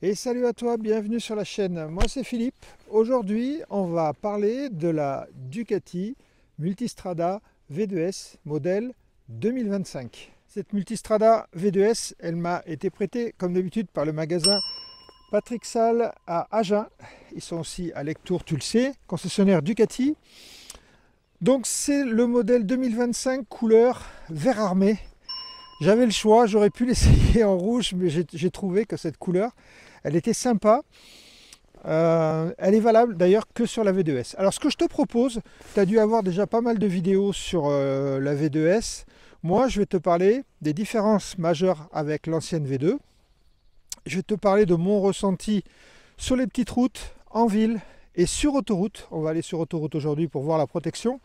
Et salut à toi, bienvenue sur la chaîne. Moi c'est Philippe. Aujourd'hui, on va parler de la Ducati Multistrada V2S modèle 2025. Cette Multistrada V2S, elle m'a été prêtée comme d'habitude par le magasin Patrick Salle à Agen. Ils sont aussi à Lectoure, tu le sais, concessionnaire Ducati. Donc c'est le modèle 2025 couleur vert armé. J'avais le choix, j'aurais pu l'essayer en rouge, mais j'ai trouvé que cette couleur, elle était sympa. Elle est valable d'ailleurs que sur la V2S. Alors ce que je te propose, tu as dû avoir déjà pas mal de vidéos sur la V2S. Moi, je vais te parler des différences majeures avec l'ancienne V2. Je vais te parler de mon ressenti sur les petites routes, en ville et sur autoroute. On va aller sur autoroute aujourd'hui pour voir la protection.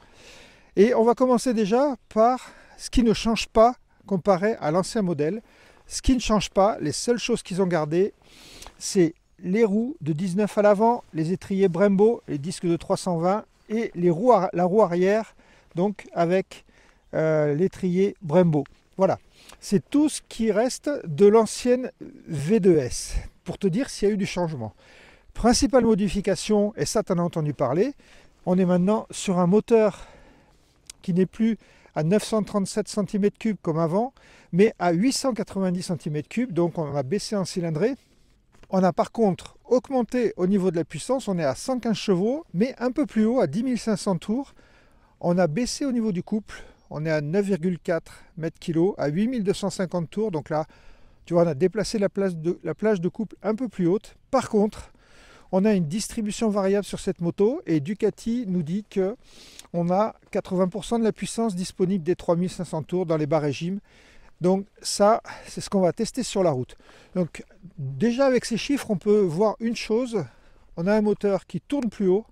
Et on va commencer déjà par ce qui ne change pas comparé à l'ancien modèle. Ce qui ne change pas, les seules choses qu'ils ont gardées, c'est les roues de 19 à l'avant, les étriers Brembo, les disques de 320 et la roue arrière, donc avec l'étrier Brembo. Voilà, c'est tout ce qui reste de l'ancienne V2S, pour te dire s'il y a eu du changement. Principale modification, et ça tu en as entendu parler, on est maintenant sur un moteur qui n'est plus à 937 cm3 comme avant, mais à 890 cm3, donc on a baissé en cylindrée. On a par contre augmenté au niveau de la puissance, on est à 115 chevaux, mais un peu plus haut, à 10 500 tours. On a baissé au niveau du couple, on est à 9,4 mètres-kg, à 8250 tours, donc là, tu vois, on a déplacé la plage de couple un peu plus haute. Par contre, on a une distribution variable sur cette moto, et Ducati nous dit que on a 80% de la puissance disponible des 3500 tours dans les bas régimes. Donc ça, c'est ce qu'on va tester sur la route. Donc déjà avec ces chiffres, on peut voir une chose. On a un moteur qui tourne plus haut.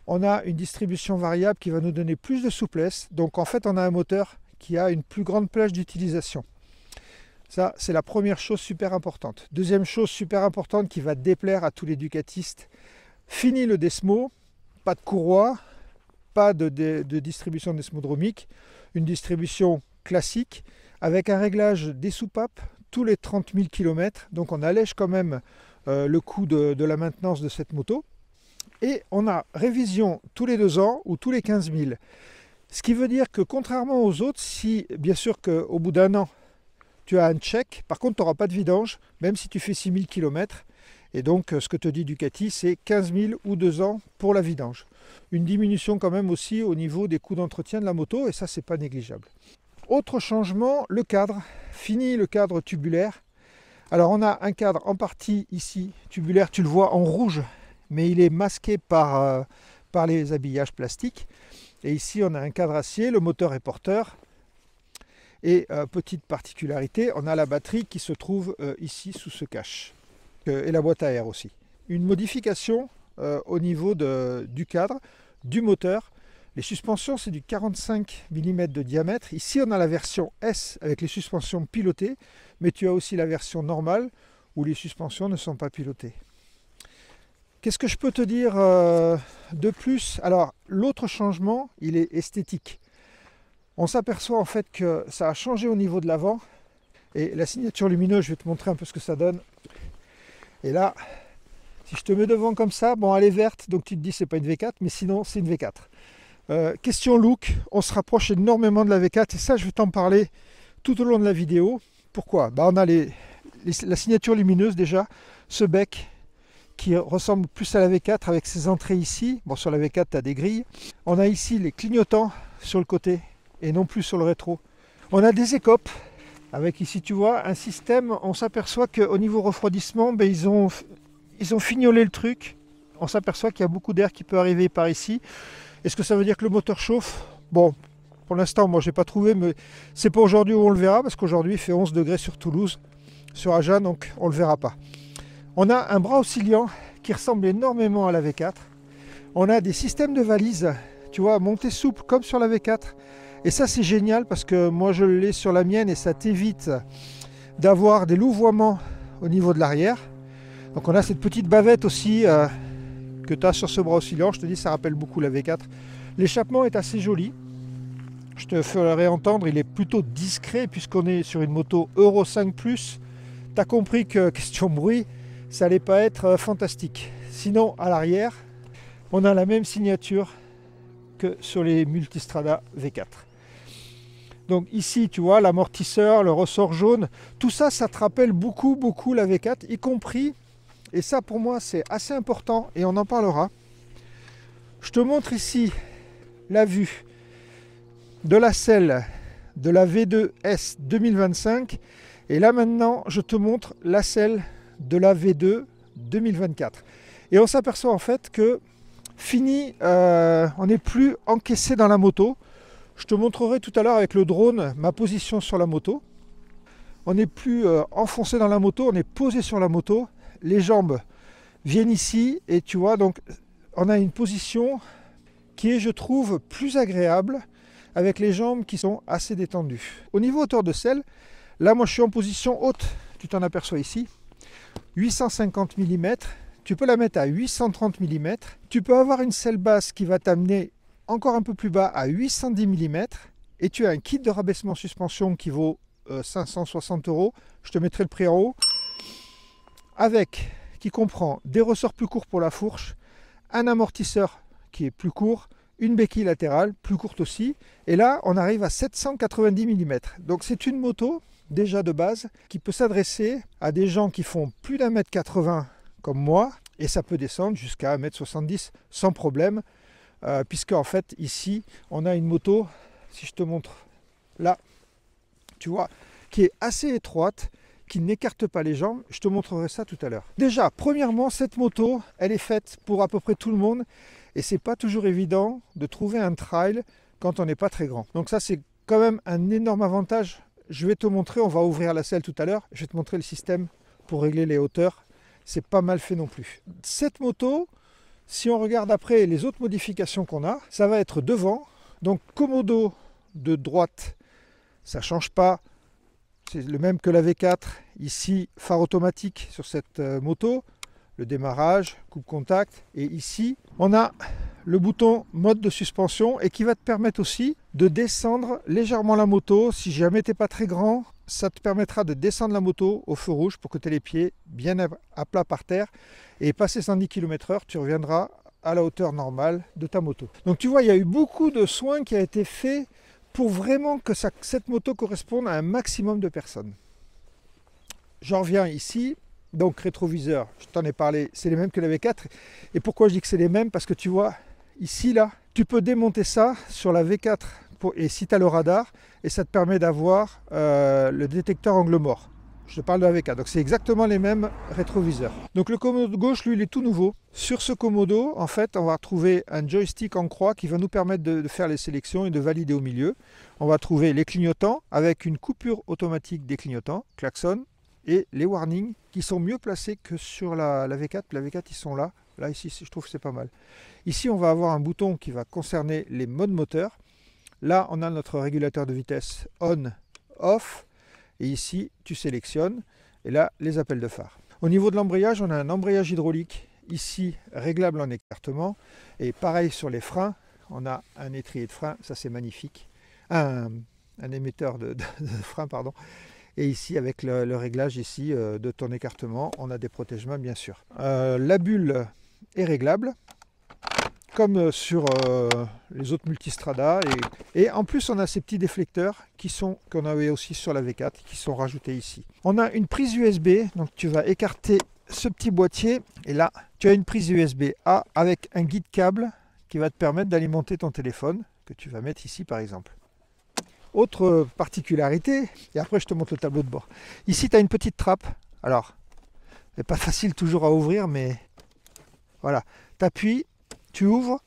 On a une distribution variable qui va nous donner plus de souplesse. Donc en fait, on a un moteur qui a une plus grande plage d'utilisation. Ça, c'est la première chose super importante. Deuxième chose super importante qui va déplaire à tous les ducatistes. Fini le Desmo, pas de courroie, pas de distribution desmodromique, une distribution classique avec un réglage des soupapes tous les 30 000 km. Donc on allège quand même le coût de la maintenance de cette moto. Et on a révision tous les 2 ans ou tous les 15 000. Ce qui veut dire que contrairement aux autres, si bien sûr qu'au bout d'1 an, tu as un check, par contre tu n'auras pas de vidange, même si tu fais 6 000 km. Et donc ce que te dit Ducati, c'est 15 000 ou 2 ans pour la vidange. Une diminution quand même aussi au niveau des coûts d'entretien de la moto, et ça c'est pas négligeable. Autre changement, le cadre. Fini le cadre tubulaire. Alors on a un cadre en partie ici tubulaire, tu le vois en rouge, mais il est masqué par les habillages plastiques. Et ici on a un cadre acier, le moteur est porteur. Et petite particularité, on a la batterie qui se trouve ici sous ce cache. Et la boîte à air aussi. Une modification au niveau du cadre, du moteur. Les suspensions, c'est du 45 mm de diamètre. Ici, on a la version S avec les suspensions pilotées, mais tu as aussi la version normale où les suspensions ne sont pas pilotées. Qu'est-ce que je peux te dire de plus? Alors, l'autre changement, il est esthétique. On s'aperçoit en fait que ça a changé au niveau de l'avant. Et la signature lumineuse, je vais te montrer un peu ce que ça donne. Et là, si je te mets devant comme ça, bon, elle est verte, donc tu te dis c'est pas une V4, mais sinon c'est une V4. Question look, on se rapproche énormément de la V4, et ça je vais t'en parler tout au long de la vidéo. Pourquoi? On a la signature lumineuse déjà, ce bec qui ressemble plus à la V4 avec ses entrées ici. Bon, sur la V4 tu as des grilles. On a ici les clignotants sur le côté et non plus sur le rétro. On a des écopes avec ici tu vois un système, on s'aperçoit qu'au niveau refroidissement, ils ont fignolé le truc. On s'aperçoit qu'il y a beaucoup d'air qui peut arriver par ici. Est-ce que ça veut dire que le moteur chauffe? Bon, pour l'instant, moi, j'ai pas trouvé, mais c'est pas aujourd'hui où on le verra, parce qu'aujourd'hui, il fait 11 degrés sur Toulouse, sur Agen, donc on le verra pas. On a un bras oscillant qui ressemble énormément à la V4. On a des systèmes de valises, tu vois, montée souple comme sur la V4. Et ça, c'est génial, parce que moi, je l'ai sur la mienne, et ça t'évite d'avoir des louvoiements au niveau de l'arrière. Donc on a cette petite bavette aussi que tu as sur ce bras oscillant. Je te dis, ça rappelle beaucoup la V4. L'échappement est assez joli. Je te ferai entendre, il est plutôt discret puisqu'on est sur une moto Euro 5+. Tu as compris que, question bruit, ça n'allait pas être fantastique. Sinon, à l'arrière, on a la même signature que sur les Multistrada V4. Donc ici, tu vois, l'amortisseur, le ressort jaune, tout ça, ça te rappelle beaucoup la V4, y compris, et ça pour moi c'est assez important, et on en parlera. Je te montre ici la vue de la selle de la V2S 2025, et là maintenant, je te montre la selle de la V2 2024. Et on s'aperçoit en fait que fini, on n'est plus encaissé dans la moto. Je te montrerai tout à l'heure avec le drone ma position sur la moto. On n'est plus enfoncé dans la moto, on est posé sur la moto. Les jambes viennent ici et tu vois, donc on a une position qui est, je trouve, plus agréable avec les jambes qui sont assez détendues. Au niveau hauteur de selle, là moi je suis en position haute, tu t'en aperçois ici, 850 mm. Tu peux la mettre à 830 mm. Tu peux avoir une selle basse qui va t'amener encore un peu plus bas à 810 mm. Et tu as un kit de rabaissement suspension qui vaut 560 €. Je te mettrai le prix en haut. Qui comprend des ressorts plus courts pour la fourche, un amortisseur qui est plus court, une béquille latérale plus courte aussi. Et là, on arrive à 790 mm. Donc c'est une moto déjà de base qui peut s'adresser à des gens qui font plus d'1,80 m comme moi, et ça peut descendre jusqu'à 1,70 m sans problème, puisque en fait ici on a une moto, si je te montre là, tu vois, qui est assez étroite, qui n'écarte pas les jambes. Je te montrerai ça tout à l'heure. Déjà, premièrement, cette moto, elle est faite pour à peu près tout le monde, et c'est pas toujours évident de trouver un trail quand on n'est pas très grand. Donc ça, c'est quand même un énorme avantage. Je vais te montrer, on va ouvrir la selle tout à l'heure, je vais te montrer le système pour régler les hauteurs. C'est pas mal fait non plus. Cette moto, si on regarde après les autres modifications qu'on a, ça va être devant. Donc commodo de droite, ça change pas. C'est le même que la V4. Ici, phare automatique sur cette moto. Le démarrage, coupe contact. Et ici, on a le bouton mode de suspension et qui va te permettre aussi de descendre légèrement la moto. Si jamais tu n'es pas très grand, ça te permettra de descendre la moto au feu rouge pour que tu aies les pieds bien à plat par terre. Et passé 110 km/h, tu reviendras à la hauteur normale de ta moto. Donc tu vois, il y a eu beaucoup de soins qui a été fait pour vraiment que cette moto corresponde à un maximum de personnes. J'en reviens ici. Donc rétroviseur, je t'en ai parlé, c'est les mêmes que la V4. Et pourquoi je dis que c'est les mêmes? Parce que tu vois, ici, là, tu peux démonter ça sur la V4 et si tu as le radar, et ça te permet d'avoir le détecteur angle mort. Je te parle de la V4, donc c'est exactement les mêmes rétroviseurs. Donc le commodo gauche, lui, il est tout nouveau. Sur ce commodo, en fait, on va retrouver un joystick en croix qui va nous permettre de faire les sélections et de valider au milieu. On va trouver les clignotants avec une coupure automatique des clignotants, klaxon, et les warnings qui sont mieux placés que sur la V4. La V4, ils sont là. Là, ici, je trouve que c'est pas mal. Ici, on va avoir un bouton qui va concerner les modes moteurs. Là, on a notre régulateur de vitesse on, off. Et ici, tu sélectionnes. Et là, les appels de phare. Au niveau de l'embrayage, on a un embrayage hydraulique. Ici, réglable en écartement. Et pareil sur les freins. On a un étrier de frein. Ça, c'est magnifique. Un émetteur de frein, pardon. Et ici, avec le réglage ici de ton écartement, on a des protège-mains, bien sûr. La bulle est réglable, comme sur les autres Multistrada. Et en plus, on a ces petits déflecteurs qu'on avait aussi sur la V4, qui sont rajoutés ici. On a une prise USB, donc tu vas écarter ce petit boîtier. Et là, tu as une prise USB-A avec un guide câble qui va te permettre d'alimenter ton téléphone, que tu vas mettre ici par exemple. Autre particularité, et après je te montre le tableau de bord. Ici, tu as une petite trappe. Alors, c'est pas facile toujours à ouvrir, mais voilà. Tu appuies, tu ouvres,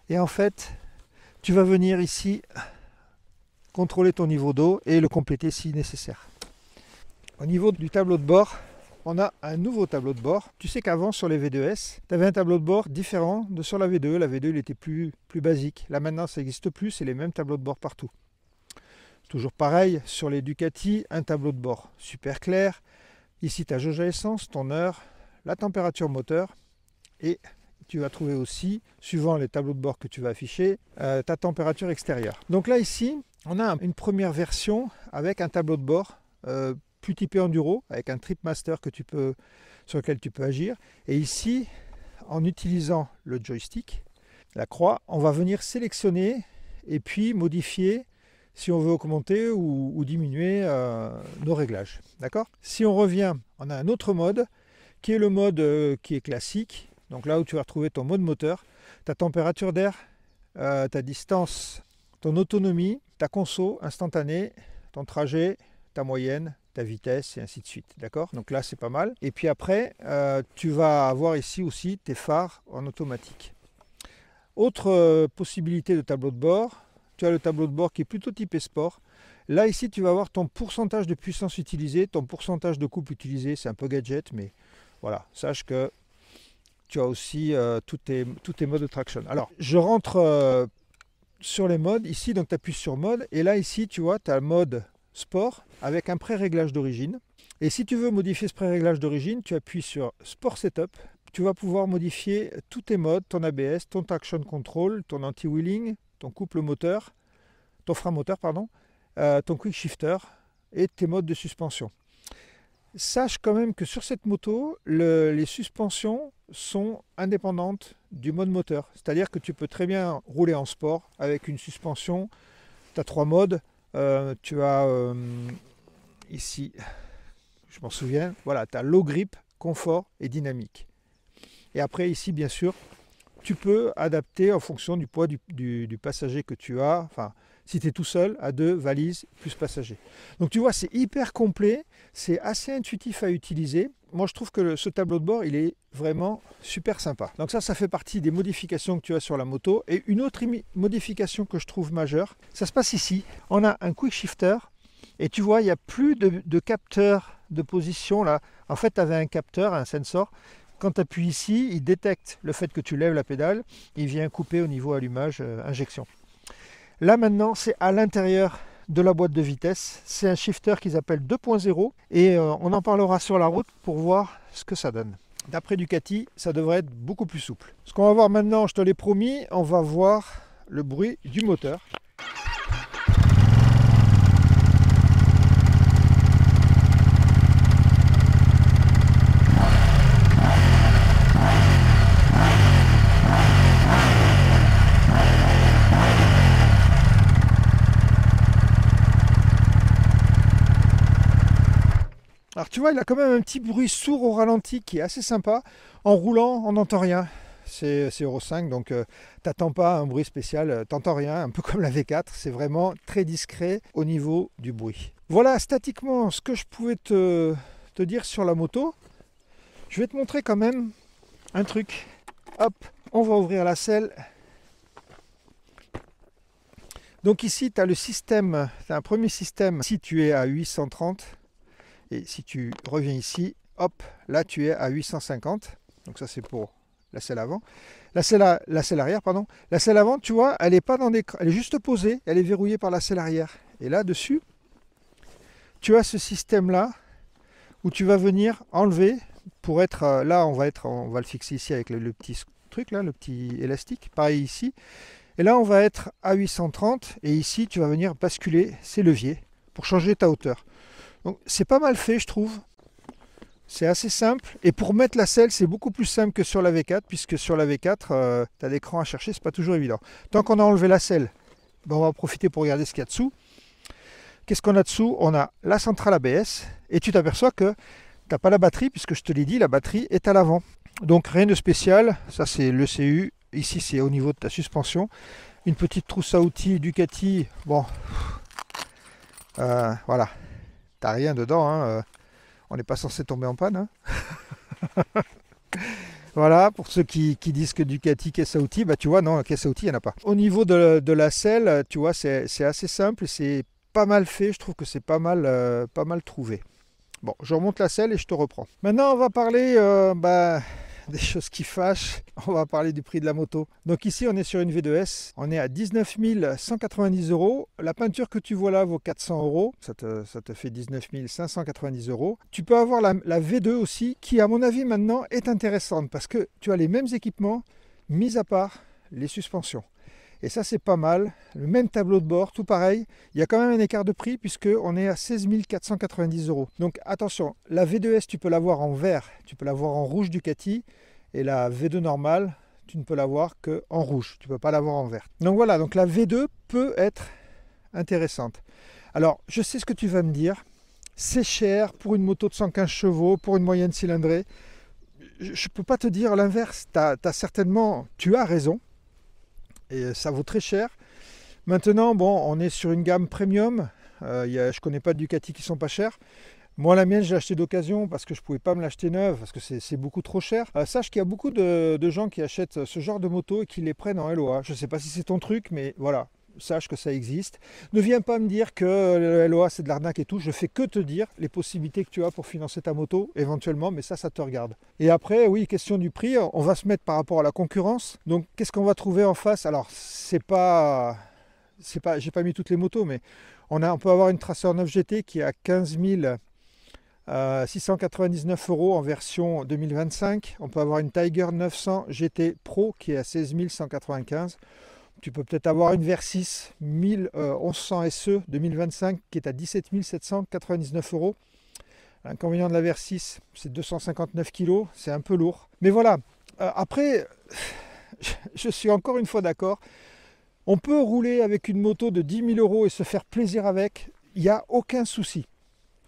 et en fait, tu vas venir ici contrôler ton niveau d'eau et le compléter si nécessaire. Au niveau du tableau de bord, on a un nouveau tableau de bord. Tu sais qu'avant, sur les V2S, tu avais un tableau de bord différent de sur la V2. La V2, il était plus basique. Là, maintenant, ça n'existe plus, c'est les mêmes tableaux de bord partout. Toujours pareil, sur les Ducati, un tableau de bord super clair. Ici, ta jauge à essence, ton heure, la température moteur. Et tu vas trouver aussi, suivant les tableaux de bord que tu vas afficher, ta température extérieure. Donc là, ici, on a une première version avec un tableau de bord plus typé enduro, avec un trip master sur lequel tu peux agir. Et ici, en utilisant le joystick, la croix, on va venir sélectionner et puis modifier si on veut augmenter ou diminuer nos réglages. D'accord ? Si on revient, on a un autre mode qui est le mode qui est classique. Donc là où tu vas retrouver ton mode moteur, ta température d'air, ta distance, ton autonomie, ta conso instantanée, ton trajet, ta moyenne, ta vitesse et ainsi de suite. D'accord ? Donc là c'est pas mal. Et puis après, tu vas avoir ici aussi tes phares en automatique. Autre possibilité de tableau de bord, tu as le tableau de bord qui est plutôt typé sport. Là ici tu vas avoir ton pourcentage de puissance utilisée, ton pourcentage de coupe utilisé, c'est un peu gadget, mais voilà, sache que tu as aussi tous tes modes de traction. Alors je rentre sur les modes, ici donc tu appuies sur mode, et là ici tu vois tu as le mode sport avec un pré-réglage d'origine. Et si tu veux modifier ce pré-réglage d'origine, tu appuies sur sport setup. Tu vas pouvoir modifier tous tes modes, ton ABS, ton traction control, ton anti-wheeling, ton couple moteur, ton frein moteur, pardon, ton quick shifter et tes modes de suspension. Sache quand même que sur cette moto, les suspensions sont indépendantes du mode moteur. C'est-à-dire que tu peux très bien rouler en sport avec une suspension. Tu as 3 modes. Tu as ici, je m'en souviens, voilà, tu as low grip, confort et dynamique. Et après ici, bien sûr, tu peux adapter en fonction du poids du passager que tu as. Enfin, si tu es tout seul, à 2 valises plus passager. Donc tu vois, c'est hyper complet, c'est assez intuitif à utiliser. Moi, je trouve que ce tableau de bord, il est vraiment super sympa. Donc ça fait partie des modifications que tu as sur la moto. Et une autre modification que je trouve majeure, ça se passe ici. On a un quick shifter et tu vois, il n'y a plus de capteur de position là. En fait, tu avais un capteur, un sensor. Quand tu appuies ici, il détecte le fait que tu lèves la pédale, il vient couper au niveau allumage, injection. Là maintenant, c'est à l'intérieur de la boîte de vitesse. C'est un shifter qu'ils appellent 2.0 et on en parlera sur la route pour voir ce que ça donne. D'après Ducati, ça devrait être beaucoup plus souple. Ce qu'on va voir maintenant, je te l'ai promis, on va voir le bruit du moteur. Alors tu vois, il a quand même un petit bruit sourd au ralenti qui est assez sympa. En roulant, on n'entend rien. C'est Euro 5, donc t'attends pas un bruit spécial, t'entends rien, un peu comme la V4. C'est vraiment très discret au niveau du bruit. Voilà statiquement ce que je pouvais te dire sur la moto. Je vais te montrer quand même un truc. Hop, on va ouvrir la selle. Donc ici, tu as le système, tu as un premier système situé à 830. Et si tu reviens ici, hop, là tu es à 850. Donc ça c'est pour la selle avant. La selle arrière, pardon. La selle avant, tu vois, elle est pas dans des, elle est juste posée, elle est verrouillée par la selle arrière. Et là dessus, tu as ce système là où tu vas venir enlever pour être là, on va le fixer ici avec le petit truc là, le petit élastique. Pareil ici. Et là on va être à 830 et ici tu vas venir basculer ces leviers pour changer ta hauteur. Donc c'est pas mal fait, je trouve. C'est assez simple. Et pour mettre la selle, c'est beaucoup plus simple que sur la V4, puisque sur la V4, tu as l'écran à chercher, c'est pas toujours évident. Tant qu'on a enlevé la selle, ben on va en profiter pour regarder ce qu'il y a dessous. Qu'est-ce qu'on a dessous? On a la centrale ABS, et tu t'aperçois que tu n'as pas la batterie, puisque je te l'ai dit, la batterie est à l'avant. Donc rien de spécial, ça c'est l'ECU, ici c'est au niveau de ta suspension. Une petite trousse à outils Ducati, bon, voilà. T'as rien dedans, hein. On n'est pas censé tomber en panne. Hein. Voilà, pour ceux qui disent que Ducati caisse à outils, bah tu vois, non, caisse à outils, il n'y en a pas. Au niveau de la selle, tu vois, c'est assez simple, c'est pas mal fait, je trouve que c'est pas mal trouvé. Bon, je remonte la selle et je te reprends. Maintenant, on va parler des choses qui fâchent. On va parler du prix de la moto. Donc ici, on est sur une V2S. On est à 19 190 €. La peinture que tu vois là vaut 400 €. Ça te fait 19 590 €. Tu peux avoir la V2 aussi, qui à mon avis maintenant est intéressante parce que tu as les mêmes équipements, mis à part les suspensions. Et ça, c'est pas mal. Le même tableau de bord, tout pareil. Il y a quand même un écart de prix puisqu'on est à 16 490 €. Donc attention, la V2S, tu peux l'avoir en vert, tu peux l'avoir en rouge Ducati. Et la V2 normale, tu ne peux l'avoir qu'en rouge. Tu ne peux pas l'avoir en vert. Donc voilà, donc la V2 peut être intéressante. Alors, je sais ce que tu vas me dire. C'est cher pour une moto de 115 chevaux, pour une moyenne cylindrée. Je ne peux pas te dire l'inverse. Tu as raison. Et ça vaut très cher. Maintenant, bon, on est sur une gamme premium. Je ne connais pas de Ducati qui sont pas chers. Moi, la mienne, j'ai acheté d'occasion parce que je ne pouvais pas me l'acheter neuve, parce que c'est beaucoup trop cher. Sache qu'il y a beaucoup de gens qui achètent ce genre de moto et qui les prennent en LOA. Je ne sais pas si c'est ton truc, mais voilà, sache que ça existe. Ne viens pas me dire que le LOA, c'est de l'arnaque et tout. Je fais que te dire les possibilités que tu as pour financer ta moto, éventuellement, mais ça te regarde. Et après, oui, question du prix, on va se mettre par rapport à la concurrence. Donc, qu'est-ce qu'on va trouver en face? Alors, j'ai pas mis toutes les motos, mais on peut avoir une Tracer 9 GT qui est à 15 699 € en version 2025. On peut avoir une Tiger 900 GT Pro qui est à 16 195. Tu peux peut-être avoir une Versys 1100 SE 2025 qui est à 17 799 €. L'inconvénient de la Versys, c'est 259 kg, c'est un peu lourd. Mais voilà, après, je suis encore une fois d'accord. On peut rouler avec une moto de 10 000 € et se faire plaisir avec, il n'y a aucun souci.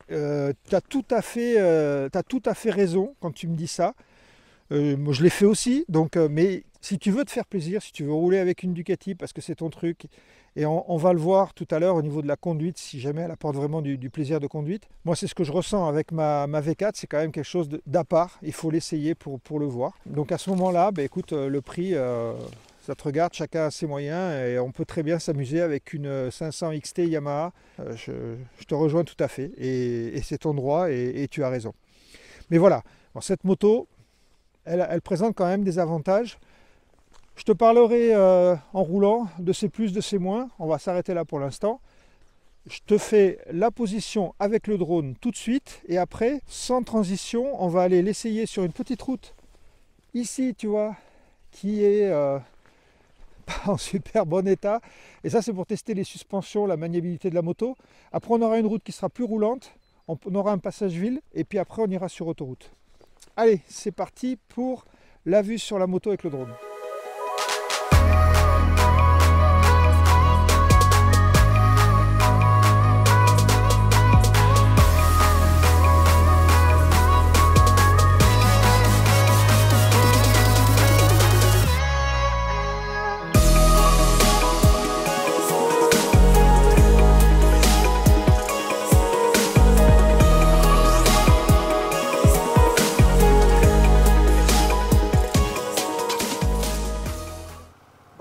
Tu as tout à fait raison quand tu me dis ça. Moi, je l'ai fait aussi, mais si tu veux te faire plaisir, si tu veux rouler avec une Ducati parce que c'est ton truc, et on va le voir tout à l'heure au niveau de la conduite, si jamais elle apporte vraiment du plaisir de conduite. Moi, c'est ce que je ressens avec ma V4, c'est quand même quelque chose d'à part, il faut l'essayer pour le voir. Donc à ce moment-là, écoute, le prix, ça te regarde, chacun a ses moyens, et on peut très bien s'amuser avec une 500 XT Yamaha. Je te rejoins tout à fait, et c'est ton droit, et tu as raison. Mais voilà, bon, cette moto, elle présente quand même des avantages. Je te parlerai en roulant de ses plus, de ses moins. On va s'arrêter là pour l'instant. Je te fais la position avec le drone tout de suite, et après, sans transition, on va aller l'essayer sur une petite route. Ici, tu vois, qui est pas en super bon état. Et ça, c'est pour tester les suspensions, la maniabilité de la moto. Après, on aura une route qui sera plus roulante. On aura un passage ville. Et puis après, on ira sur autoroute. Allez, c'est parti pour la vue sur la moto avec le drone.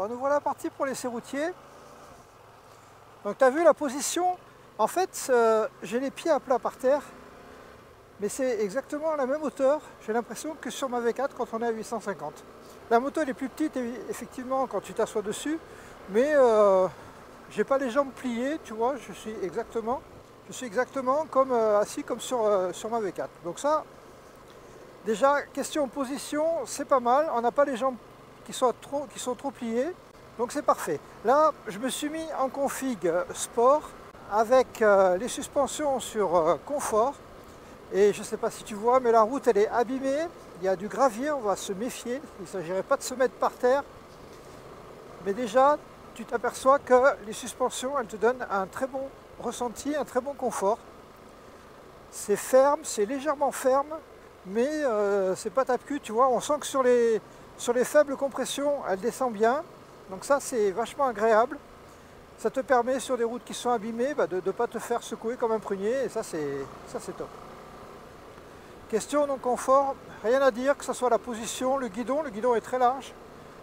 Nous voilà partis pour l'essai routier. Donc tu as vu la position, en fait j'ai les pieds à plat par terre, mais c'est exactement à la même hauteur, j'ai l'impression, que sur ma V4 quand on est à 850. La moto elle est plus petite effectivement quand tu t'assois dessus, mais j'ai pas les jambes pliées, tu vois, je suis exactement comme assis comme sur ma V4. Donc ça, déjà question position, c'est pas mal, on n'a pas les jambes qui sont trop pliés, donc c'est parfait. Là, je me suis mis en config sport avec les suspensions sur confort, et je ne sais pas si tu vois, mais la route elle est abîmée, il y a du gravier, on va se méfier, il ne s'agirait pas de se mettre par terre, mais déjà tu t'aperçois que les suspensions elles te donnent un très bon ressenti, un très bon confort. C'est ferme, c'est légèrement ferme, mais c'est pas tape-cul, tu vois, on sent que sur les faibles compressions, elle descend bien, donc ça c'est vachement agréable. Ça te permet sur des routes qui sont abîmées de ne pas te faire secouer comme un prunier, et ça c'est top. Question non confort, rien à dire, que ce soit la position, le guidon est très large,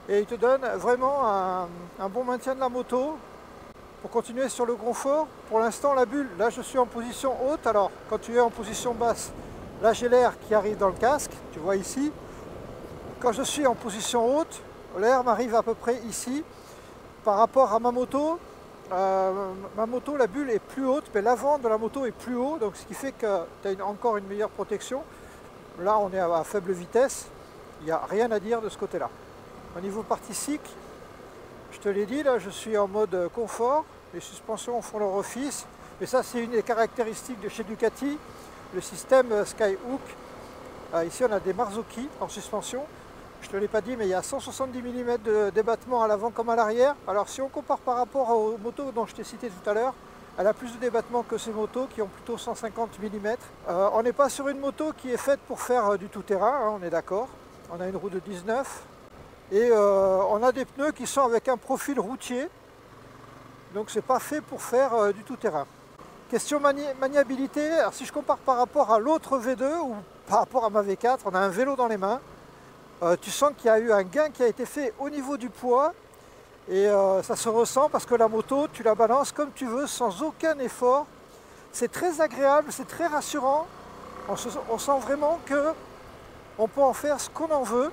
et il te donne vraiment un bon maintien de la moto. Pour continuer sur le confort, pour l'instant la bulle, là je suis en position haute, alors quand tu es en position basse, là j'ai l'air qui arrive dans le casque, tu vois ici. Quand je suis en position haute, l'air m'arrive à peu près ici. Par rapport à ma moto, la bulle est plus haute, mais l'avant de la moto est plus haut, donc ce qui fait que tu as encore une meilleure protection. Là on est à faible vitesse, il n'y a rien à dire de ce côté-là. Au niveau partie cycle, Je te l'ai dit, là je suis en mode confort, les suspensions font leur office, mais ça c'est une des caractéristiques de chez Ducati, le système Skyhook. Ici on a des Marzocchi en suspension, je ne te l'ai pas dit mais il y a 170 mm de débattement à l'avant comme à l'arrière. Alors si on compare par rapport aux motos dont je t'ai cité tout à l'heure, elle a plus de débattement que ces motos qui ont plutôt 150 mm. On n'est pas sur une moto qui est faite pour faire du tout-terrain, hein, on est d'accord. On a une roue de 19 et on a des pneus qui sont avec un profil routier. Donc c'est pas fait pour faire du tout-terrain. Question maniabilité, alors si je compare par rapport à l'autre V2 ou par rapport à ma V4, on a un vélo dans les mains. Tu sens qu'il y a eu un gain qui a été fait au niveau du poids. Et ça se ressent parce que la moto, tu la balances comme tu veux, sans aucun effort. C'est très agréable, c'est très rassurant. On sent vraiment qu'on peut en faire ce qu'on en veut.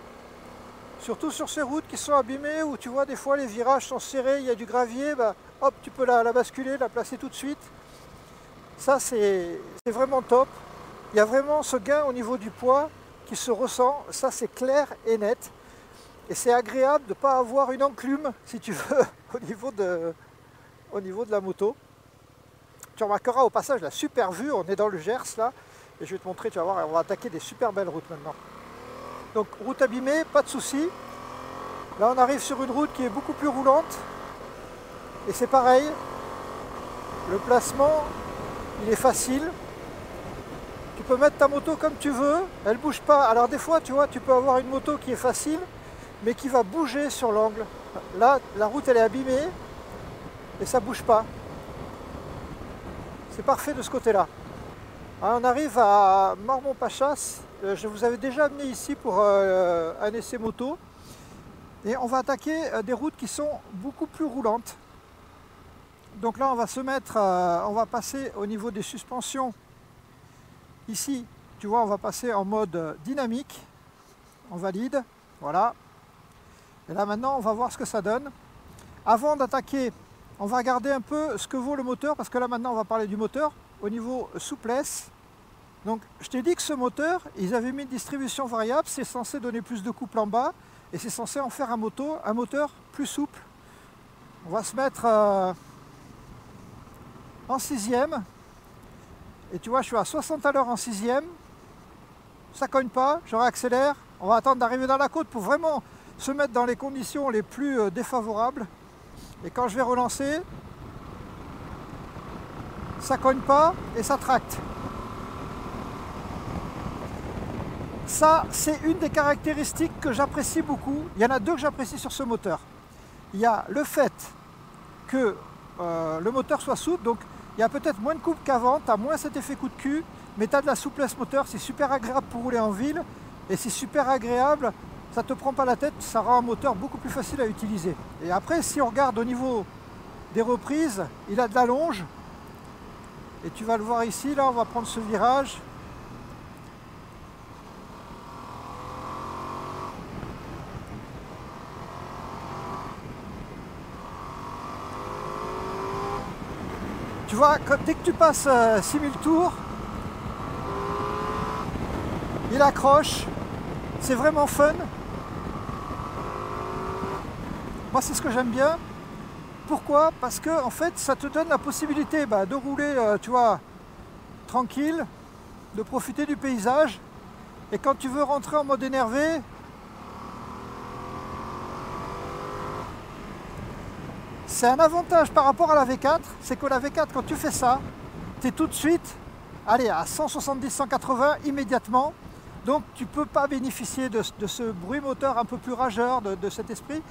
Surtout sur ces routes qui sont abîmées, où tu vois des fois les virages sont serrés, il y a du gravier, bah, hop, tu peux la basculer, la placer tout de suite. Ça, c'est vraiment top. Il y a vraiment ce gain au niveau du poids qui se ressent. Ça, c'est clair et net. Et c'est agréable de ne pas avoir une enclume, si tu veux, au niveau de la moto. Tu remarqueras au passage la super vue, on est dans le Gers là, et je vais te montrer, tu vas voir, on va attaquer des super belles routes maintenant. Donc route abîmée, pas de souci. Là on arrive sur une route qui est beaucoup plus roulante, et c'est pareil, le placement, il est facile. Tu peux mettre ta moto comme tu veux, elle ne bouge pas. Alors des fois, tu vois, tu peux avoir une moto qui est facile, mais qui va bouger sur l'angle. Là, la route elle est abîmée et ça bouge pas. C'est parfait de ce côté-là. On arrive à Mormont-Pachas. Je vous avais déjà amené ici pour un essai moto. Et on va attaquer des routes qui sont beaucoup plus roulantes. Donc là, on va se mettre, on va passer au niveau des suspensions. Ici, tu vois, on va passer en mode dynamique. On valide. Voilà. Et là maintenant on va voir ce que ça donne. Avant d'attaquer, on va regarder un peu ce que vaut le moteur, parce que là maintenant on va parler du moteur au niveau souplesse. Donc je t'ai dit que ce moteur, ils avaient mis une distribution variable, c'est censé donner plus de couple en bas et c'est censé en faire un moteur plus souple. On va se mettre en 6e et tu vois je suis à 60 à l'heure en 6e, ça cogne pas, je réaccélère, on va attendre d'arriver dans la côte pour vraiment se mettre dans les conditions les plus défavorables. Et quand je vais relancer, ça cogne pas et ça tracte. Ça, c'est une des caractéristiques que j'apprécie beaucoup. Il y en a deux que j'apprécie sur ce moteur. Il y a le fait que le moteur soit souple, donc il y a peut-être moins de couple qu'avant, tu as moins cet effet coup de cul, mais tu as de la souplesse moteur, c'est super agréable pour rouler en ville et c'est super agréable. Ça ne te prend pas la tête, ça rend un moteur beaucoup plus facile à utiliser. Et après, si on regarde au niveau des reprises, il a de la longe. Et tu vas le voir ici, là, on va prendre ce virage. Tu vois, dès que tu passes 6000 tours, il accroche. C'est vraiment fun. Moi, c'est ce que j'aime bien. Pourquoi? Parce que en fait, ça te donne la possibilité de rouler, tu vois, tranquille, de profiter du paysage. Et quand tu veux rentrer en mode énervé, c'est un avantage par rapport à la V4, c'est que la V4, quand tu fais ça, tu es tout de suite, allez, à 170-180 immédiatement. Donc tu ne peux pas bénéficier de ce bruit moteur un peu plus rageur, de cet esprit.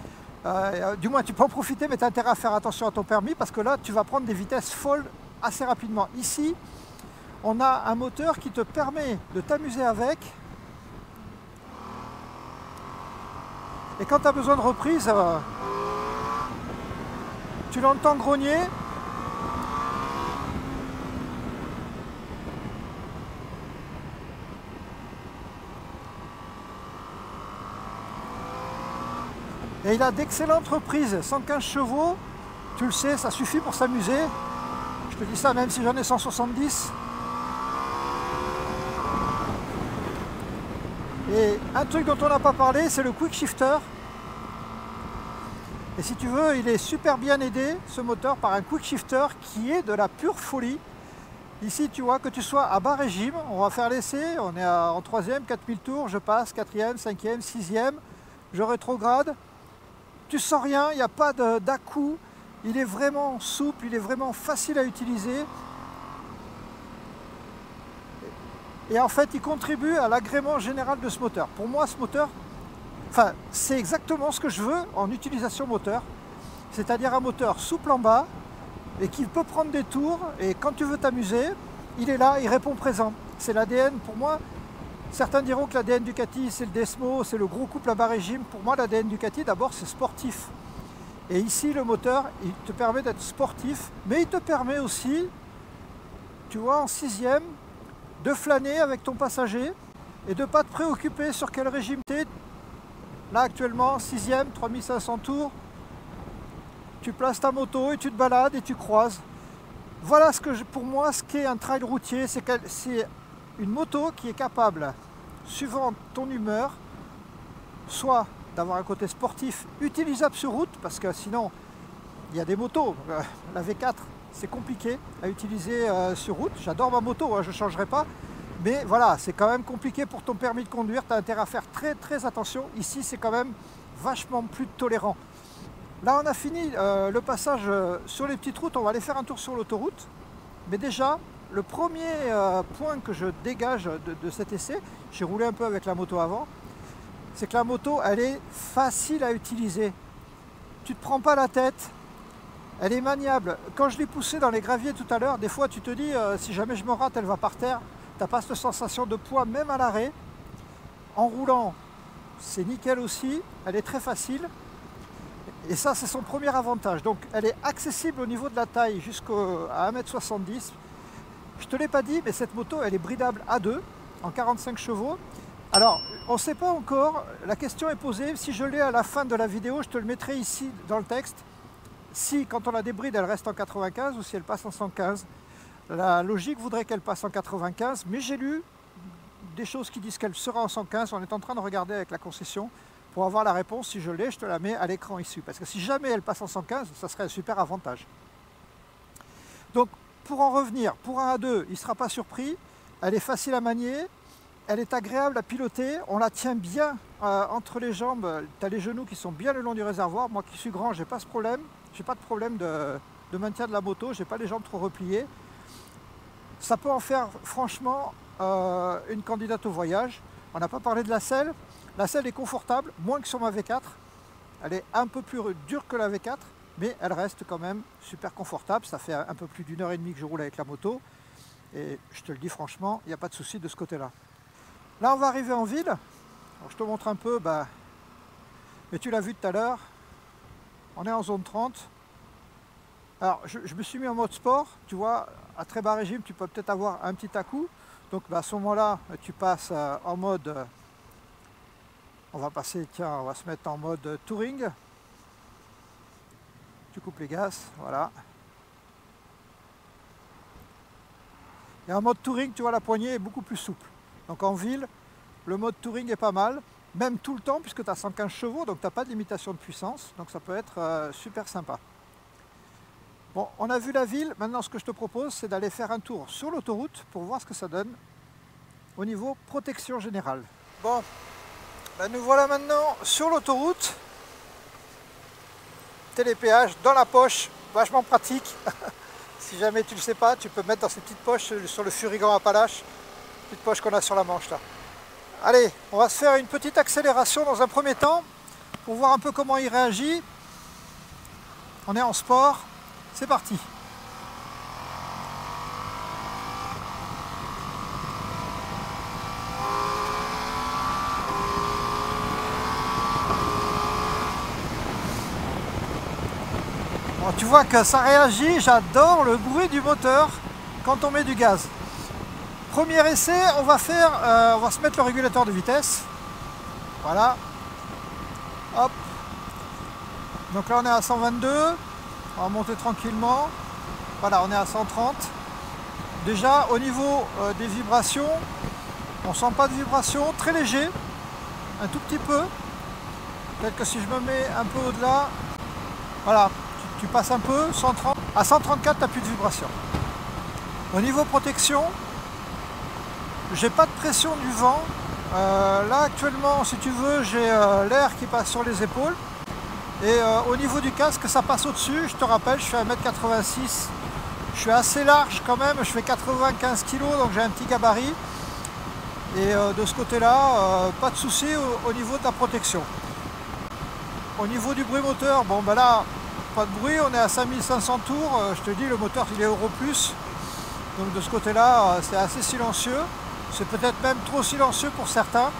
Du moins tu peux en profiter, mais tu as intérêt à faire attention à ton permis parce que là tu vas prendre des vitesses folles assez rapidement. Ici, on a un moteur qui te permet de t'amuser avec. Et quand tu as besoin de reprise, tu l'entends grogner. Et il a d'excellentes reprises, 115 chevaux, tu le sais, ça suffit pour s'amuser. Je te dis ça même si j'en ai 170. Et un truc dont on n'a pas parlé, c'est le quick shifter. Et si tu veux, il est super bien aidé, ce moteur, par un quick shifter qui est de la pure folie. Ici, tu vois, que tu sois à bas régime, on va faire l'essai, on est en 3e, 4000 tours, je passe, 4e, 5e, 6e, je rétrograde. Tu sens rien, il n'y a pas d'à-coup, il est vraiment souple, il est vraiment facile à utiliser. Et en fait, il contribue à l'agrément général de ce moteur. Pour moi, ce moteur, enfin, c'est exactement ce que je veux en utilisation moteur. C'est-à-dire un moteur souple en bas et qui peut prendre des tours. Et quand tu veux t'amuser, il est là, il répond présent. C'est l'ADN pour moi. Certains diront que l'ADN Ducati, c'est le Desmo, c'est le gros couple à bas régime. Pour moi, l'ADN Ducati, d'abord, c'est sportif. Et ici, le moteur, il te permet d'être sportif, mais il te permet aussi, tu vois, en 6e, de flâner avec ton passager et de ne pas te préoccuper sur quel régime tu es. Là actuellement 6e, 3500 tours, tu places ta moto et tu te balades et tu croises. Voilà pour moi ce qu'est un trail routier, c'est une moto qui est capable, suivant ton humeur, soit d'avoir un côté sportif utilisable sur route, parce que sinon il y a des motos, la V4 c'est compliqué à utiliser sur route. J'adore ma moto, hein, je ne changerai pas. Mais voilà, c'est quand même compliqué pour ton permis de conduire. Tu as intérêt à faire très attention. Ici, c'est quand même vachement plus tolérant. Là, on a fini le passage sur les petites routes. On va aller faire un tour sur l'autoroute. Mais déjà, le premier point que je dégage de cet essai, j'ai roulé un peu avec la moto avant, c'est que la moto, elle est facile à utiliser. Tu ne te prends pas la tête. Elle est maniable. Quand je l'ai poussée dans les graviers tout à l'heure, des fois tu te dis si jamais je me rate, elle va par terre. Tu n'as pas cette sensation de poids même à l'arrêt. En roulant, c'est nickel aussi. Elle est très facile. Et ça, c'est son premier avantage. Donc elle est accessible au niveau de la taille jusqu'à 1,70 m. Je ne te l'ai pas dit, mais cette moto, elle est bridable à 2 en 45 chevaux. Alors, on ne sait pas encore. La question est posée. Si je l'ai à la fin de la vidéo, je te le mettrai ici dans le texte. Si, quand on la débride, elle reste en 95 ou si elle passe en 115. La logique voudrait qu'elle passe en 95, mais j'ai lu des choses qui disent qu'elle sera en 115. On est en train de regarder avec la concession pour avoir la réponse. Si je l'ai, je te la mets à l'écran ici. Parce que si jamais elle passe en 115, ça serait un super avantage. Donc, pour en revenir, pour un A2, il ne sera pas surpris. Elle est facile à manier, elle est agréable à piloter. On la tient bien entre les jambes. Tu as les genoux qui sont bien le long du réservoir. Moi qui suis grand, j'ai pas ce problème. J'ai pas de problème de maintien de la moto, j'ai pas les jambes trop repliées. Ça peut en faire franchement une candidate au voyage. On n'a pas parlé de la selle. La selle est confortable, moins que sur ma V4. Elle est un peu plus dure que la V4, mais elle reste quand même super confortable. Ça fait un peu plus d'1h30 que je roule avec la moto. Et je te le dis franchement, il n'y a pas de souci de ce côté-là. Là, on va arriver en ville. Alors, je te montre un peu, mais tu l'as vu tout à l'heure. On est en zone 30. Alors, je me suis mis en mode sport. Tu vois, à très bas régime, tu peux peut-être avoir un petit à-coup. Donc, à ce moment-là, tu passes en mode... on va passer, tiens, on va se mettre en mode touring. Tu coupes les gaz, voilà. Et en mode touring, tu vois, la poignée est beaucoup plus souple. Donc, en ville, le mode touring est pas mal. Même tout le temps, puisque tu as 115 chevaux, donc tu n'as pas de limitation de puissance, donc ça peut être super sympa. Bon, on a vu la ville, maintenant ce que je te propose, c'est d'aller faire un tour sur l'autoroute pour voir ce que ça donne au niveau protection générale. Bon, nous voilà maintenant sur l'autoroute, télépéage dans la poche, vachement pratique. Si jamais tu ne le sais pas, tu peux mettre dans ces petites poches sur le Furigan Appalache, petite poche qu'on a sur la manche là. Allez, on va se faire une petite accélération dans un premier temps pour voir un peu comment il réagit. On est en sport, c'est parti. Bon, tu vois que ça réagit, j'adore le bruit du moteur quand on met du gaz. Premier essai, on va se mettre le régulateur de vitesse. Voilà. Hop. Donc là on est à 122. On va monter tranquillement. Voilà, on est à 130. Déjà au niveau des vibrations, on sent pas de vibrations, très léger, un tout petit peu. Peut-être que si je me mets un peu au-delà, Voilà, tu passes un peu, 130. À 134, tu n'as plus de vibration. Au niveau protection, j'ai pas de pression du vent. Là actuellement, si tu veux, j'ai l'air qui passe sur les épaules. Et au niveau du casque, ça passe au-dessus. Je te rappelle, je fais 1m86. Je suis assez large quand même, je fais 95 kg, donc j'ai un petit gabarit. Et de ce côté-là, pas de souci au niveau de la protection. Au niveau du bruit moteur, bon ben là, pas de bruit, on est à 5500 tours. Je te dis, le moteur il est Euro Plus. Donc de ce côté-là, c'est assez silencieux. C'est peut-être même trop silencieux pour certains.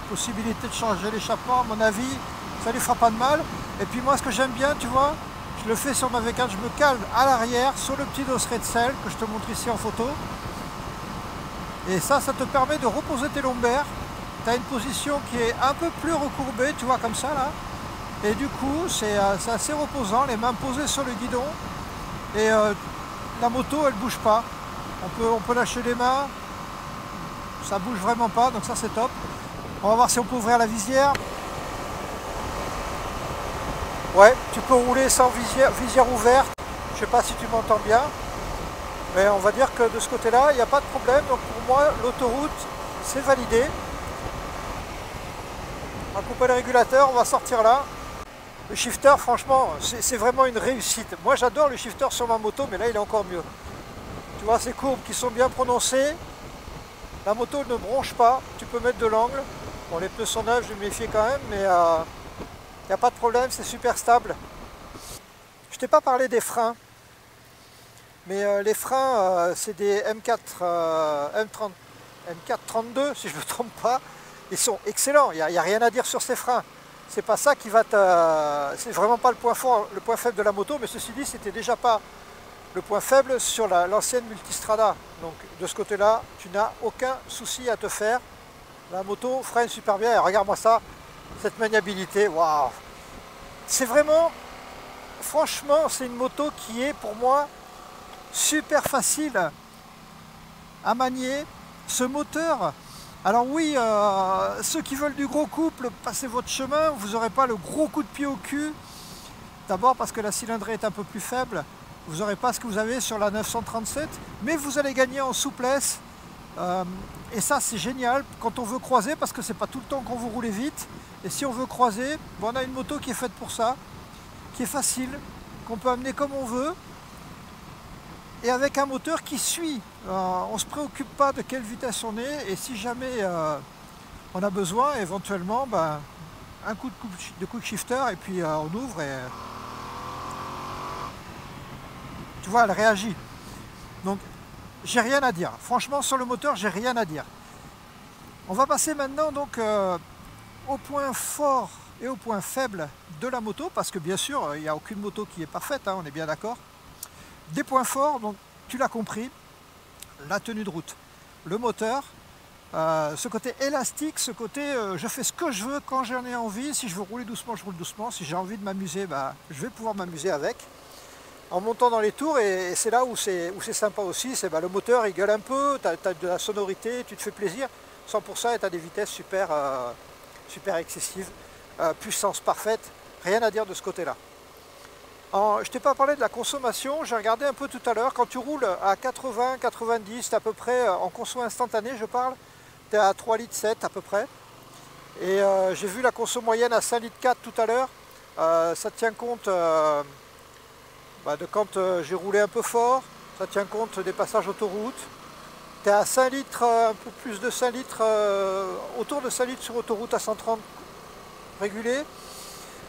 Possibilité de changer l'échappement, à mon avis, ça lui fera pas de mal. Et puis moi, ce que j'aime bien, tu vois, je le fais sur ma V4, je me calme à l'arrière sur le petit dosseret de selle que je te montre ici en photo. Et ça te permet de reposer tes lombaires. Tu as une position qui est un peu plus recourbée, tu vois, comme ça là. Et du coup, c'est assez reposant, les mains posées sur le guidon. Et la moto, elle bouge pas. On peut lâcher les mains, ça bouge vraiment pas, donc ça c'est top. On va voir si on peut ouvrir la visière. Ouais, tu peux rouler sans visière ouverte. Je sais pas si tu m'entends bien. Mais on va dire que de ce côté-là, il n'y a pas de problème. Donc pour moi, l'autoroute, c'est validé. On va couper le régulateur, on va sortir là. Le shifter, franchement, c'est vraiment une réussite. Moi, j'adore le shifter sur ma moto, mais là, il est encore mieux. Tu vois, ces courbes qui sont bien prononcées. La moto ne bronche pas. Tu peux mettre de l'angle. Bon, les pneus sont neufs, je vais me méfier quand même, mais il n'y a pas de problème, c'est super stable. Je t'ai pas parlé des freins. Mais les freins, c'est des M4, M4 32, si je ne me trompe pas. Ils sont excellents, il n'y a rien à dire sur ces freins. C'est pas ça qui va c'est vraiment pas le point fort, le point faible de la moto, mais ceci dit, c'était déjà pas le point faible sur l'ancienne Multistrada. Donc de ce côté-là, tu n'as aucun souci à te faire. La moto freine super bien, et regarde-moi ça, cette maniabilité, waouh! C'est vraiment, franchement, c'est une moto qui est pour moi super facile à manier. Ce moteur, alors oui, ceux qui veulent du gros couple, passez votre chemin, vous n'aurez pas le gros coup de pied au cul. D'abord parce que la cylindrée est un peu plus faible, vous n'aurez pas ce que vous avez sur la 937, mais vous allez gagner en souplesse. Et ça c'est génial quand on veut croiser, parce que c'est pas tout le temps qu'on veut rouler vite. Et si on veut croiser, bon, on a une moto qui est faite pour ça, qui est facile, qu'on peut amener comme on veut. Et avec un moteur qui suit, on ne se préoccupe pas de quelle vitesse on est, et si jamais on a besoin, éventuellement, ben, un coup de quick shifter, et puis on ouvre, et tu vois, elle réagit. Donc, j'ai rien à dire. Franchement, sur le moteur, j'ai rien à dire. On va passer maintenant donc au point fort et au point faible de la moto, parce que bien sûr, il n'y a aucune moto qui est parfaite, hein, on est bien d'accord. Des points forts, donc tu l'as compris, la tenue de route, le moteur, ce côté élastique, ce côté je fais ce que je veux quand j'en ai envie. Si je veux rouler doucement, je roule doucement. Si j'ai envie de m'amuser, bah, je vais pouvoir m'amuser avec. En montant dans les tours, et c'est là où c'est sympa aussi, c'est le moteur il gueule un peu, tu as de la sonorité, tu te fais plaisir, sans pour ça, et tu as des vitesses super, super excessives, puissance parfaite, rien à dire de ce côté-là. Je ne t'ai pas parlé de la consommation, j'ai regardé un peu tout à l'heure, quand tu roules à 80-90 à peu près, en conso instantané je parle, tu es à 3,7 litres à peu près. Et j'ai vu la conso moyenne à 5,4 litres tout à l'heure, ça tient compte de quand j'ai roulé un peu fort, ça tient compte des passages autoroute. Tu es à 5 litres, un peu plus de 5 litres, autour de 5 litres sur autoroute à 130 régulé.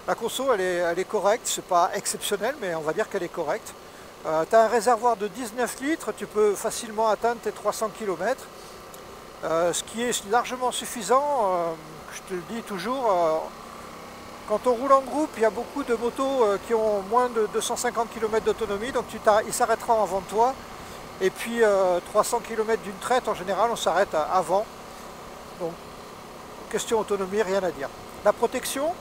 La conso, elle est correcte, c'est pas exceptionnel, mais on va dire qu'elle est correcte. Tu as un réservoir de 19 litres, tu peux facilement atteindre tes 300 km, ce qui est largement suffisant. Je te le dis toujours, quand on roule en groupe, il y a beaucoup de motos qui ont moins de 250 km d'autonomie, donc il s'arrêtera avant toi. Et puis 300 km d'une traite, en général, on s'arrête avant. Donc, question autonomie, rien à dire. La protection,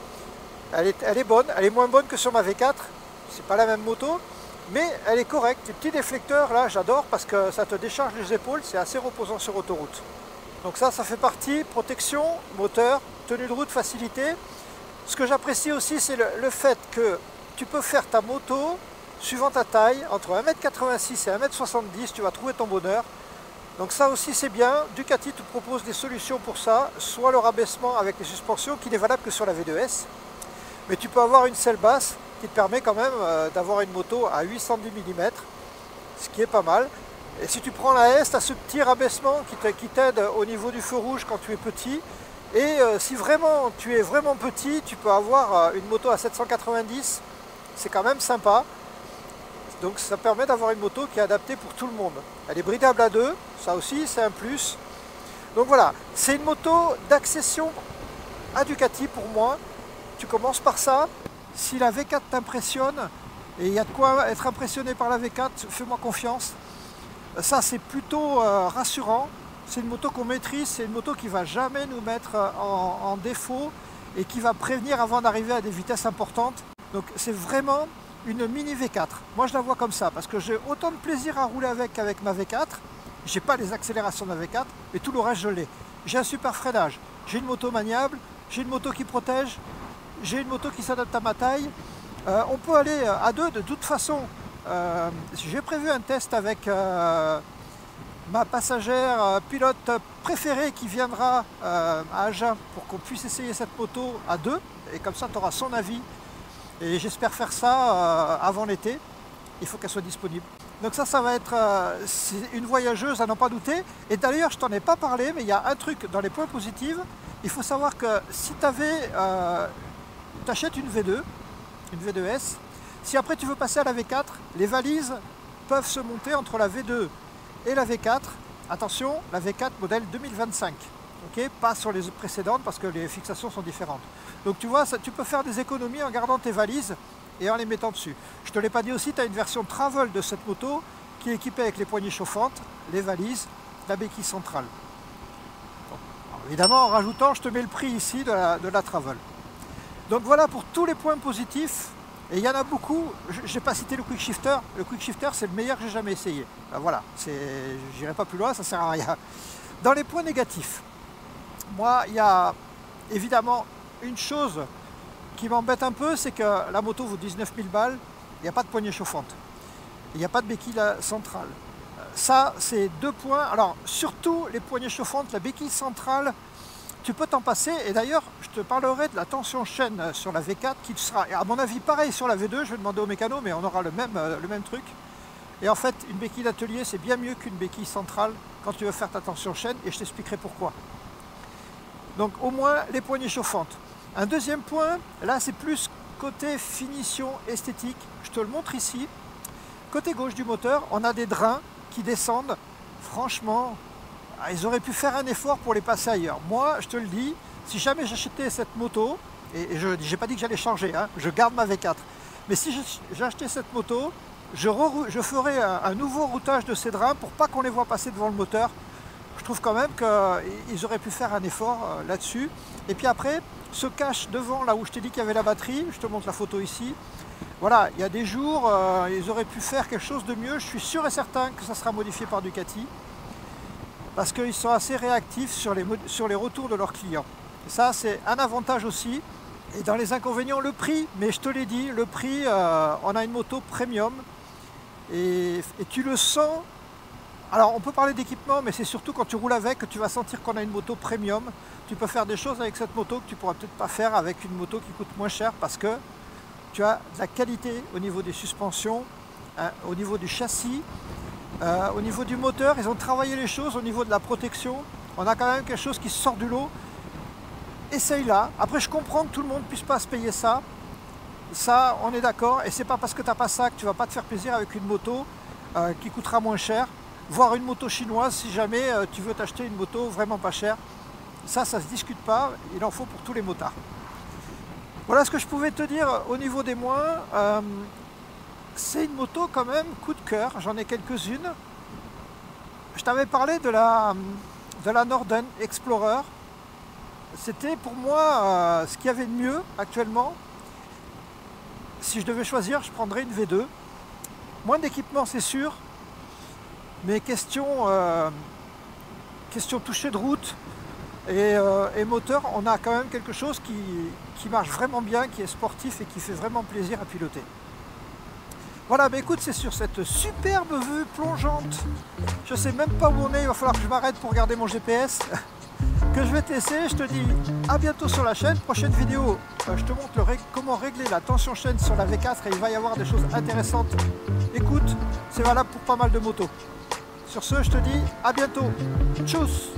elle est bonne, elle est moins bonne que sur ma V4, c'est pas la même moto, mais elle est correcte. Les petits déflecteurs là, j'adore parce que ça te décharge les épaules, c'est assez reposant sur autoroute. Donc ça fait partie, protection, moteur, tenue de route, facilité. Ce que j'apprécie aussi, c'est le fait que tu peux faire ta moto suivant ta taille, entre 1,86 m et 1,70 m, tu vas trouver ton bonheur. Donc ça aussi c'est bien, Ducati te propose des solutions pour ça, soit le rabaissement avec les suspensions qui n'est valable que sur la V2S, mais tu peux avoir une selle basse qui te permet quand même d'avoir une moto à 810 mm, ce qui est pas mal. Et si tu prends la S, tu as ce petit rabaissement qui t'aide au niveau du feu rouge quand tu es petit. Et si vraiment tu es vraiment petit, tu peux avoir une moto à 790, c'est quand même sympa. Donc ça permet d'avoir une moto qui est adaptée pour tout le monde. Elle est bridable à deux, ça aussi c'est un plus. Donc voilà, c'est une moto d'accession à Ducati pour moi. Tu commences par ça. Si la V4 t'impressionne, et il y a de quoi être impressionné par la V4, fais-moi confiance. Ça c'est plutôt rassurant. C'est une moto qu'on maîtrise, c'est une moto qui ne va jamais nous mettre en défaut et qui va prévenir avant d'arriver à des vitesses importantes. Donc c'est vraiment une mini V4. Moi je la vois comme ça parce que j'ai autant de plaisir à rouler avec ma V4. J'ai pas les accélérations de la V4, mais tout le reste je l'ai. J'ai un super freinage, j'ai une moto maniable, j'ai une moto qui protège, j'ai une moto qui s'adapte à ma taille. On peut aller à deux de toute façon. J'ai prévu un test avec ma passagère pilote préférée qui viendra à Agen pour qu'on puisse essayer cette moto à deux. Et comme ça tu auras son avis. Et j'espère faire ça avant l'été. Il faut qu'elle soit disponible. Donc ça va être une voyageuse à n'en pas douter. Et d'ailleurs, je t'en ai pas parlé, mais il y a un truc dans les points positifs. Il faut savoir que si tu achètes une V2, une V2S, si après tu veux passer à la V4, les valises peuvent se monter entre la V2 et la V4. Attention, la V4 modèle 2025. Okay, pas sur les précédentes parce que les fixations sont différentes. Donc tu vois, tu peux faire des économies en gardant tes valises et en les mettant dessus. Je ne te l'ai pas dit aussi, tu as une version travel de cette moto qui est équipée avec les poignées chauffantes, les valises, la béquille centrale. Bon, évidemment, en rajoutant, je te mets le prix ici de la travel. Donc voilà pour tous les points positifs. Et il y en a beaucoup. Je n'ai pas cité le quick shifter. Le quick shifter, c'est le meilleur que j'ai jamais essayé. Ben voilà, je n'irai pas plus loin, ça ne sert à rien. Dans les points négatifs, moi, il y a évidemment une chose qui m'embête un peu, c'est que la moto vaut 19 000 balles, il n'y a pas de poignée chauffante, il n'y a pas de béquille centrale. Ça, c'est deux points. Alors, surtout les poignées chauffantes, la béquille centrale, tu peux t'en passer. Et d'ailleurs, je te parlerai de la tension chaîne sur la V4 qui sera, à mon avis, pareil sur la V2. Je vais demander au mécano, mais on aura le même truc. Et en fait, une béquille d'atelier, c'est bien mieux qu'une béquille centrale quand tu veux faire ta tension chaîne, et je t'expliquerai pourquoi. Donc au moins les poignées chauffantes. Un deuxième point, là c'est plus côté finition esthétique, je te le montre ici. Côté gauche du moteur, on a des drains qui descendent. Franchement, ils auraient pu faire un effort pour les passer ailleurs. Moi, je te le dis, si jamais j'achetais cette moto, et je n'ai pas dit que j'allais changer, hein, je garde ma V4, mais si j'achetais cette moto, je ferais un nouveau routage de ces drains pour pas qu'on les voit passer devant le moteur. Je trouve quand même qu'ils auraient pu faire un effort là-dessus. Et puis après, ce cache devant, là où je t'ai dit qu'il y avait la batterie, je te montre la photo ici. Voilà, il y a des jours, ils auraient pu faire quelque chose de mieux. Je suis sûr et certain que ça sera modifié par Ducati. Parce qu'ils sont assez réactifs sur les retours de leurs clients. Ça, c'est un avantage aussi. Et dans les inconvénients, le prix. Mais je te l'ai dit, le prix, on a une moto premium. Et tu le sens. Alors on peut parler d'équipement, mais c'est surtout quand tu roules avec que tu vas sentir qu'on a une moto premium. Tu peux faire des choses avec cette moto que tu ne pourras peut-être pas faire avec une moto qui coûte moins cher parce que tu as de la qualité au niveau des suspensions, hein, au niveau du châssis, au niveau du moteur. Ils ont travaillé les choses au niveau de la protection. On a quand même quelque chose qui sort du lot. Essaye-la. Après je comprends que tout le monde ne puisse pas se payer ça. Ça, on est d'accord. Et c'est pas parce que tu n'as pas ça que tu ne vas pas te faire plaisir avec une moto qui coûtera moins cher. Voire une moto chinoise si jamais tu veux t'acheter une moto vraiment pas chère. Ça se discute pas, il en faut pour tous les motards. Voilà ce que je pouvais te dire au niveau des moins. C'est une moto quand même coup de cœur, j'en ai quelques-unes. Je t'avais parlé de la Norden Explorer. C'était pour moi ce qu'il y avait de mieux actuellement. Si je devais choisir, je prendrais une V2. Moins d'équipement c'est sûr. Mais question toucher de route, Et moteur, on a quand même quelque chose qui marche vraiment bien, qui est sportif et qui fait vraiment plaisir à piloter. Voilà, bah écoute, c'est sur cette superbe vue plongeante, je sais même pas où on est, il va falloir que je m'arrête pour regarder mon GPS, que je vais te laisser. Je te dis à bientôt sur la chaîne. Prochaine vidéo, je te montre comment régler la tension chaîne sur la V4 et il va y avoir des choses intéressantes. Écoute, c'est valable pour pas mal de motos. Sur ce, je te dis à bientôt. Tchuss!